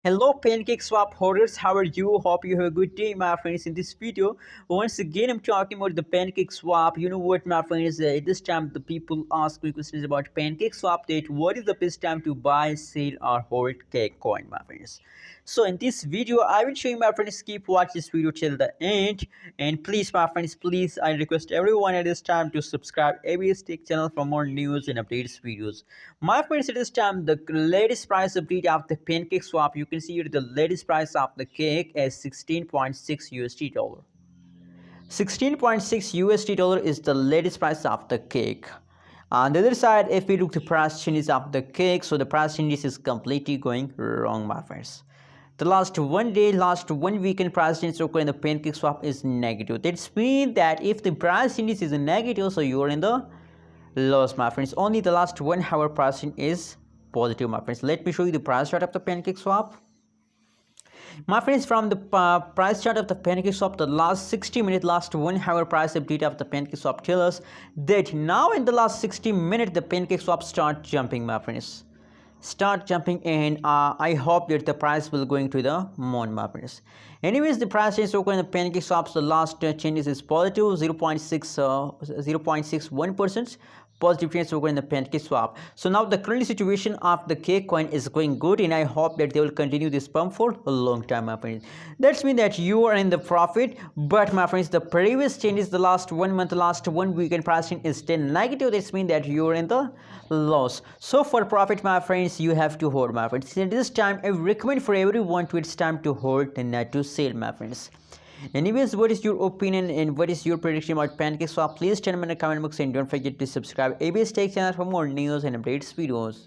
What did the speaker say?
Hello Pancakeswap holders, how are you? Hope you have a good day, my friends. In this video, once again I'm talking about the Pancakeswap. You know what, my friends, this time the people ask me questions about Pancakeswap, that what is the best time to buy, sell or hold cake coin, my friends. So in this video I will show you, my friends. Keep watch this video till the end, and please, my friends, please, I request everyone at this time to subscribe ABS Tech channel for more news and updates videos. My friends, at this time the latest price update of the Pancakeswap, you can see here the latest price of the cake is 16.6 USD dollar. 16.6 USD dollar is the latest price of the cake. On the other side, if we look the price changes of the cake, so the price changes is completely going wrong, my friends. The last one day, last 1 week in price change occur in the Pancakeswap is negative. That means that if the price index is negative, so you are in the loss, my friends. Only the last 1 hour price change is positive, my friends. Let me show you the price chart of the Pancakeswap. My friends, from the price chart of the Pancakeswap, the last 60 minutes, last 1 hour price update of the Pancakeswap tell us that now in the last 60 minutes the Pancakeswap start jumping, my friends. Start jumping, and I hope that the price will going to the moon, my friends. Anyways, the price change occur in the Pancakeswaps, the last changes is positive 0.61%. Positive change occur in the Pancakeswap. So now the current situation of the cake coin is going good, and I hope that they will continue this pump for a long time, my friends. That's mean that you are in the profit, but my friends, the previous changes, the last 1 month, last 1 week in pricing is still negative. That's mean that you are in the loss. So for profit, my friends, you have to hold, my friends. At this time I recommend for everyone to it's time to hold and not to sell, my friends. Anyways, what is your opinion and what is your prediction about Pancakeswap? Please tell me in the comment box, and don't forget to subscribe ABS Tech channel for more news and updates videos.